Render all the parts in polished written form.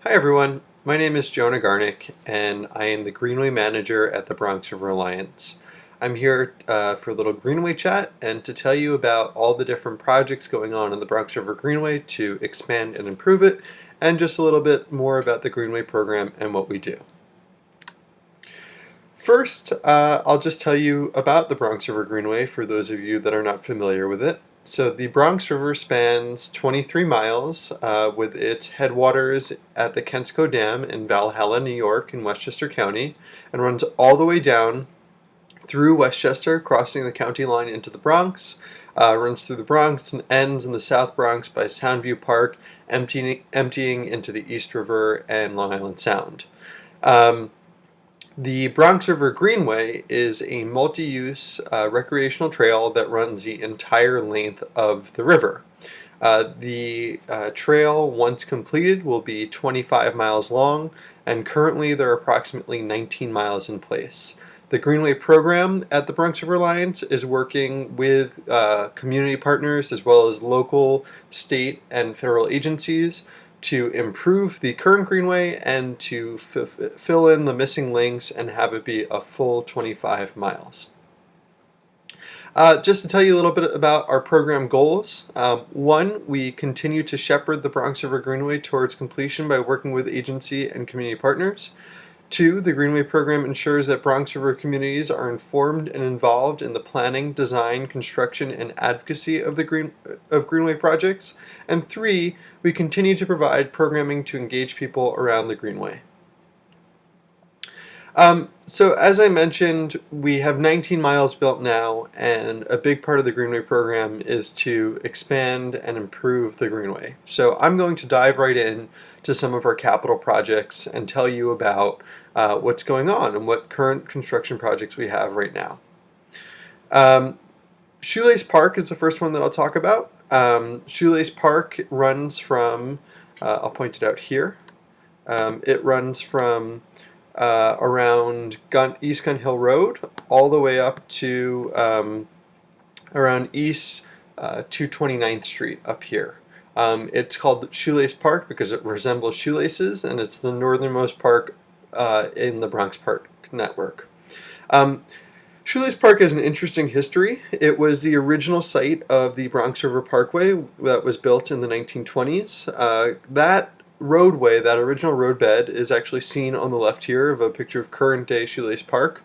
Hi everyone, my name is Jonah Garnick and I am the Greenway Manager at the Bronx River Alliance. I'm here for a little Greenway chat and to tell you about all the different projects going on in the Bronx River Greenway to expand and improve it, and just a little bit more about the Greenway program and what we do. First, I'll just tell you about the Bronx River Greenway for those of you that are not familiar with it. So the Bronx River spans 23 miles with its headwaters at the Kensico Dam in Valhalla, New York in Westchester County, and runs all the way down through Westchester, crossing the county line into the Bronx, runs through the Bronx and ends in the South Bronx by Soundview Park, emptying into the East River and Long Island Sound. The Bronx River Greenway is a multi-use recreational trail that runs the entire length of the river. The trail, once completed, will be 25 miles long, and currently there are approximately 19 miles in place. The Greenway Program at the Bronx River Alliance is working with community partners as well as local, state, and federal agencies to improve the current Greenway and to fill in the missing links and have it be a full 25 miles. Just to tell you a little bit about our program goals. One, we continue to shepherd the Bronx River Greenway towards completion by working with agency and community partners. Two, the Greenway program ensures that Bronx River communities are informed and involved in the planning, design, construction, and advocacy of Greenway projects. And three, we continue to provide programming to engage people around the Greenway. So as I mentioned, we have 19 miles built now, and a big part of the Greenway program is to expand and improve the Greenway. So I'm going to dive right in to some of our capital projects and tell you about what's going on and what current construction projects we have right now. Shoelace Park is the first one that I'll talk about. Shoelace Park runs from, I'll point it out here, it runs from around East Gun Hill Road all the way up to around East 229th Street up here. It's called Shoelace Park because it resembles shoelaces, and it's the northernmost park in the Bronx Park network. Shoelace Park has an interesting history. It was the original site of the Bronx River Parkway that was built in the 1920s. That roadway, that original roadbed, is actually seen on the left here of a picture of current day Shoelace Park.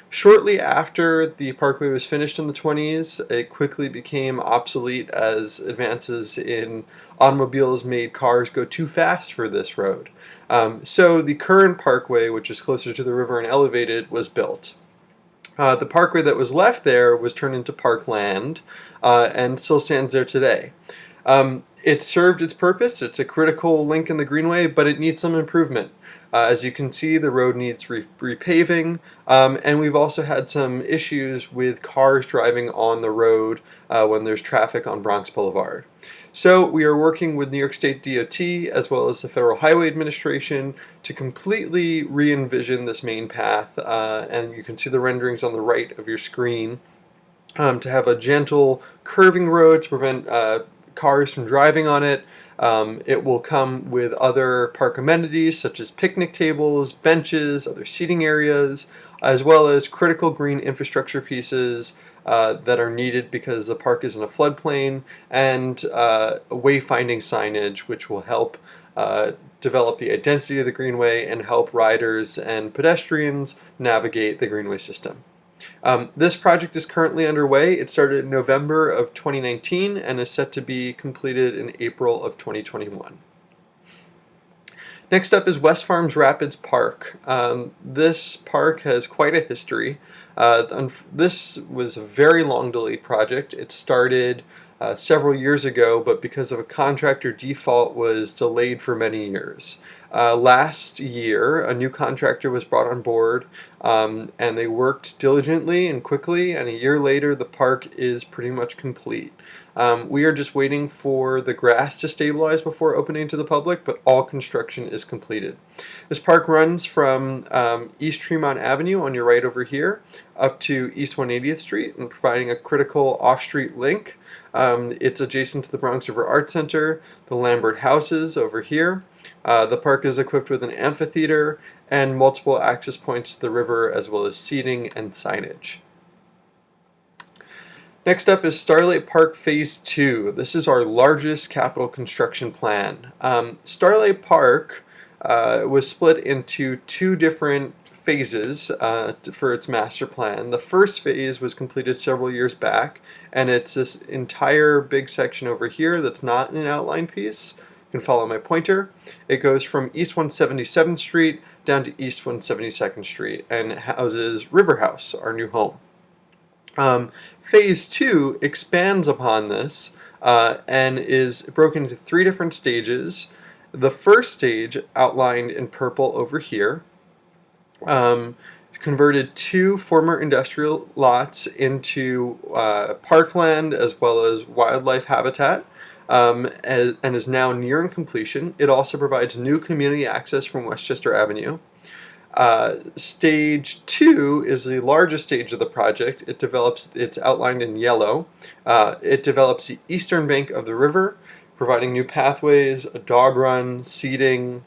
Shortly after the parkway was finished in the 20s, it quickly became obsolete as advances in automobiles made cars go too fast for this road. So the current parkway, which is closer to the river and elevated, was built. The parkway that was left there was turned into parkland and still stands there today. It served its purpose. It's a critical link in the Greenway, but it needs some improvement. As you can see, the road needs repaving, and we've also had some issues with cars driving on the road when there's traffic on Bronx Boulevard. So we are working with New York State DOT as well as the Federal Highway Administration to completely re-envision this main path, and you can see the renderings on the right of your screen, to have a gentle curving road to prevent cars from driving on it. It will come with other park amenities such as picnic tables, benches, other seating areas, as well as critical green infrastructure pieces that are needed because the park is in a floodplain, and wayfinding signage which will help develop the identity of the Greenway and help riders and pedestrians navigate the Greenway system. This project is currently underway. It started in November of 2019 and is set to be completed in April of 2021. Next up is West Farms Rapids Park. This park has quite a history. This was a very long delayed project. It started several years ago, but because of a contractor default was delayed for many years. Last year, a new contractor was brought on board, and they worked diligently and quickly, and a year later the park is pretty much complete. We are just waiting for the grass to stabilize before opening to the public, but all construction is completed. This park runs from East Tremont Avenue on your right over here up to East 180th Street, and providing a critical off-street link. It's adjacent to the Bronx River Art Center, the Lambert Houses over here, The park is equipped with an amphitheater and multiple access points to the river, as well as seating and signage. Next up is Starlight Park Phase 2. This is our largest capital construction plan. Starlight Park was split into two different phases for its master plan. The first phase was completed several years back, and it's this entire big section over here that's not an outline piece. You can follow my pointer. It goes from East 177th Street down to East 172nd Street and houses River House, our new home. Phase 2 expands upon this and is broken into three different stages. The first stage, outlined in purple over here, converted two former industrial lots into parkland as well as wildlife habitat, and is now nearing completion. It also provides new community access from Westchester Avenue. Stage 2 is the largest stage of the project. It's outlined in yellow. It develops the eastern bank of the river, providing new pathways, a dog run, seating,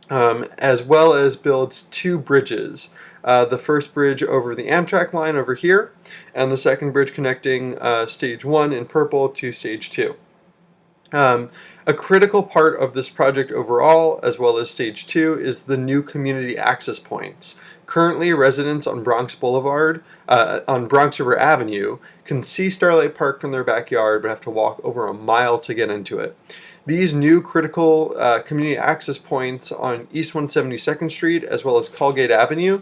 as well as builds two bridges. The first bridge over the Amtrak line over here, and the second bridge connecting Stage 1 in purple to Stage 2. A critical part of this project overall, as well as Stage 2, is the new community access points. Currently, residents on Bronx River Avenue can see Starlight Park from their backyard, but have to walk over a mile to get into it. These new critical community access points on East 172nd Street, as well as Colgate Avenue,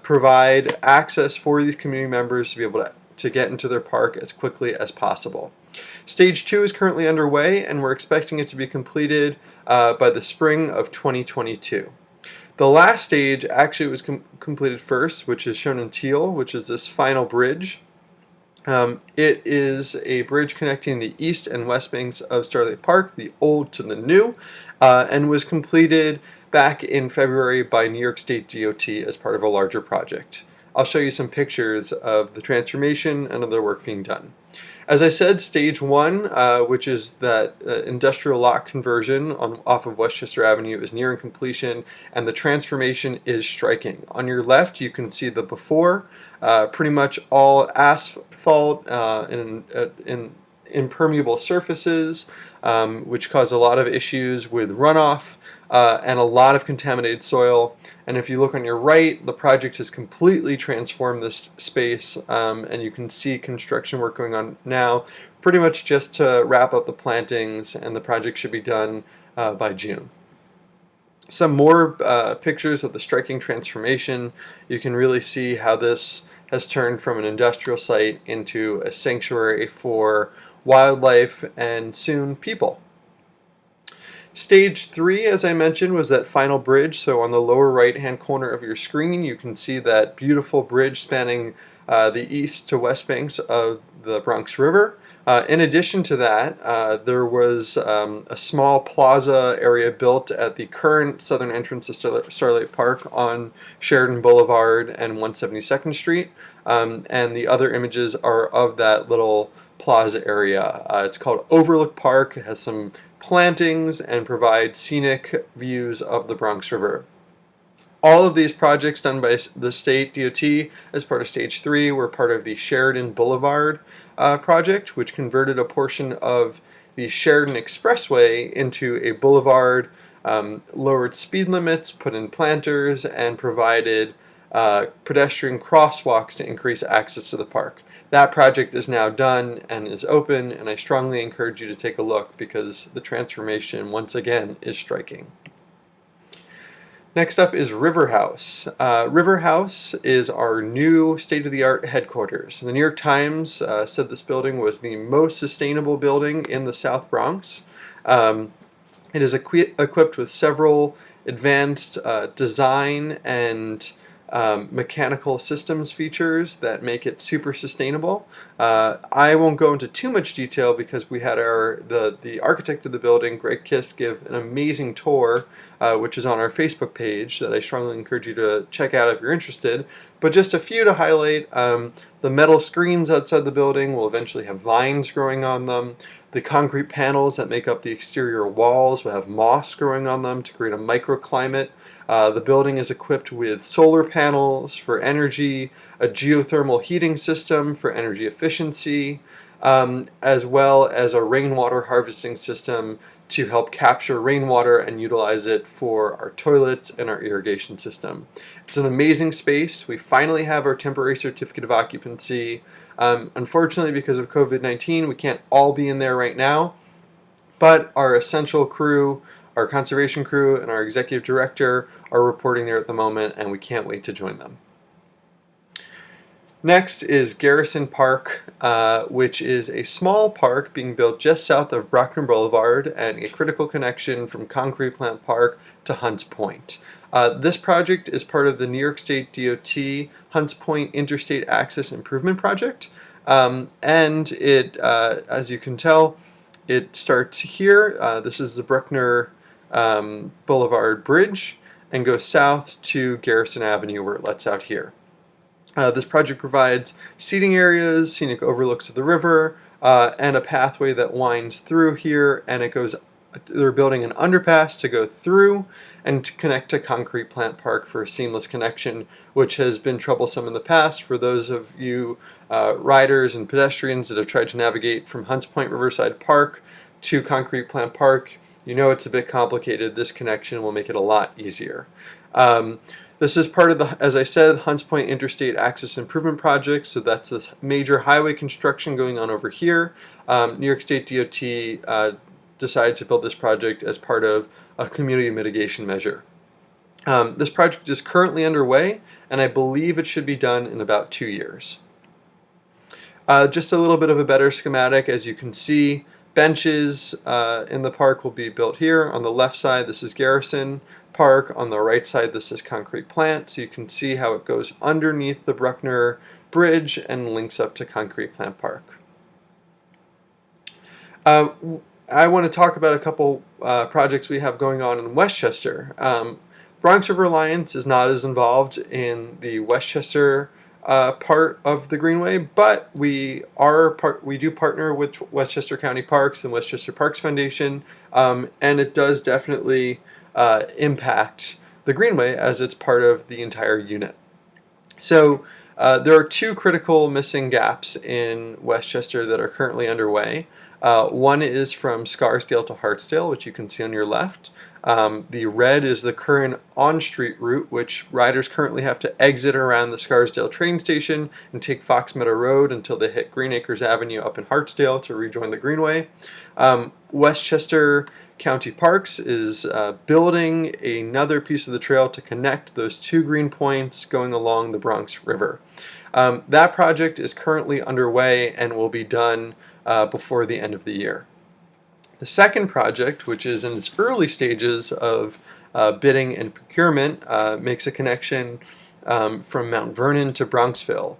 provide access for these community members to be able to get into their park as quickly as possible. Stage 2 is currently underway, and we're expecting it to be completed by the spring of 2022. The last stage actually was completed first, which is shown in teal, which is this final bridge. It is a bridge connecting the east and west banks of Starlight Park, the old to the new, and was completed back in February by New York State DOT as part of a larger project. I'll show you some pictures of the transformation and other work being done. As I said, Stage 1, which is that industrial lot conversion off of Westchester Avenue, is nearing completion, and the transformation is striking. On your left, you can see the before, pretty much all asphalt and impermeable surfaces, which cause a lot of issues with runoff and a lot of contaminated soil. And if you look on your right, the project has completely transformed this space, and you can see construction work going on now, pretty much just to wrap up the plantings, and the project should be done by June. Some more pictures of the striking transformation. You can really see how this has turned from an industrial site into a sanctuary for wildlife and soon people. Stage 3, as I mentioned, was that final bridge. So on the lower right-hand corner of your screen, you can see that beautiful bridge spanning the east to west banks of the Bronx River. In addition to that, there was a small plaza area built at the current southern entrance of Starlight Park on Sheridan Boulevard and 172nd Street. And the other images are of that little plaza area. It's called Overlook Park. It has some plantings and provides scenic views of the Bronx River. All of these projects done by the state DOT as part of Stage 3 were part of the Sheridan Boulevard project, which converted a portion of the Sheridan Expressway into a boulevard, lowered speed limits, put in planters, and provided pedestrian crosswalks to increase access to the park. That project is now done and is open, and I strongly encourage you to take a look because the transformation, once again, is striking. Next up is River House. River House is our new state-of-the-art headquarters. The New York Times said this building was the most sustainable building in the South Bronx. It is equipped with several advanced design and mechanical systems features that make it super sustainable. I won't go into too much detail because we had the architect of the building, Greg Kiss, give an amazing tour, which is on our Facebook page that I strongly encourage you to check out if you're interested. But just a few to highlight: the metal screens outside the building will eventually have vines growing on them. The concrete panels that make up the exterior walls will have moss growing on them to create a microclimate. The building is equipped with solar panels for energy, a geothermal heating system for energy efficiency, as well as a rainwater harvesting system to help capture rainwater and utilize it for our toilets and our irrigation system. It's an amazing space. We finally have our temporary certificate of occupancy. Unfortunately, because of COVID-19, we can't all be in there right now, but our essential crew, our conservation crew, and our executive director are reporting there at the moment, and we can't wait to join them. Next is Garrison Park, which is a small park being built just south of Brockton Boulevard and a critical connection from Concrete Plant Park to Hunts Point. This project is part of the New York State DOT Hunts Point Interstate Access Improvement Project, and it, as you can tell, it starts here. This is the Bruckner Boulevard Bridge and goes south to Garrison Avenue where it lets out here. This project provides seating areas, scenic overlooks of the river, and a pathway that winds through here, and it goes. They're building an underpass to go through and to connect to Concrete Plant Park for a seamless connection, which has been troublesome in the past for those of you riders and pedestrians that have tried to navigate from Hunts Point Riverside Park to Concrete Plant Park. You know it's a bit complicated. This connection will make it a lot easier. This is part of the, as I said, Hunts Point Interstate Access Improvement Project, so that's the major highway construction going on over here. New York State DOT decided to build this project as part of a community mitigation measure. This project is currently underway, and I believe it should be done in about 2 years. Just a little bit of a better schematic. As you can see, benches in the park will be built here. On the left side, this is Garrison Park. On the right side, this is Concrete Plant. So you can see how it goes underneath the Bruckner Bridge and links up to Concrete Plant Park. I want to talk about a couple projects we have going on in Westchester. Bronx River Alliance is not as involved in the Westchester part of the Greenway, but we do partner with Westchester County Parks and Westchester Parks Foundation, and it does definitely impact the Greenway as it's part of the entire unit. So there are two critical missing gaps in Westchester that are currently underway. One is from Scarsdale to Hartsdale, which you can see on your left. The red is the current on-street route, which riders currently have to exit around the Scarsdale train station and take Fox Meadow Road until they hit Green Acres Avenue up in Hartsdale to rejoin the Greenway. Westchester County Parks is building another piece of the trail to connect those two green points going along the Bronx River. That project is currently underway and will be done before the end of the year. The second project, which is in its early stages of bidding and procurement, makes a connection from Mount Vernon to Bronxville.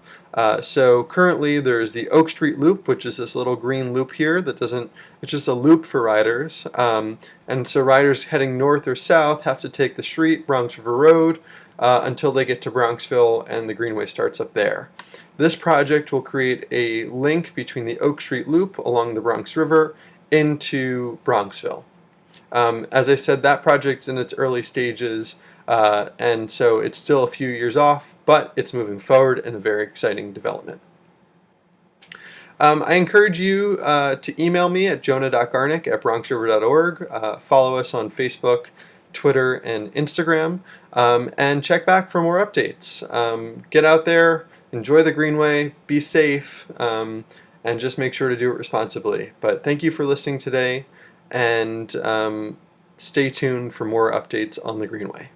So currently there's the Oak Street Loop, which is this little green loop here that doesn't, it's just a loop for riders. And so riders heading north or south have to take the street, Bronx River Road, until they get to Bronxville and the Greenway starts up there. This project will create a link between the Oak Street Loop along the Bronx River into Bronxville. As I said, that project's in its early stages, and so it's still a few years off, but it's moving forward in a very exciting development. I encourage you to email me at jonah.garnick@bronxriver.org. Follow us on Facebook, Twitter, and Instagram, and check back for more updates. Get out there, enjoy the Greenway, be safe, and just make sure to do it responsibly. But thank you for listening today, and stay tuned for more updates on the Greenway.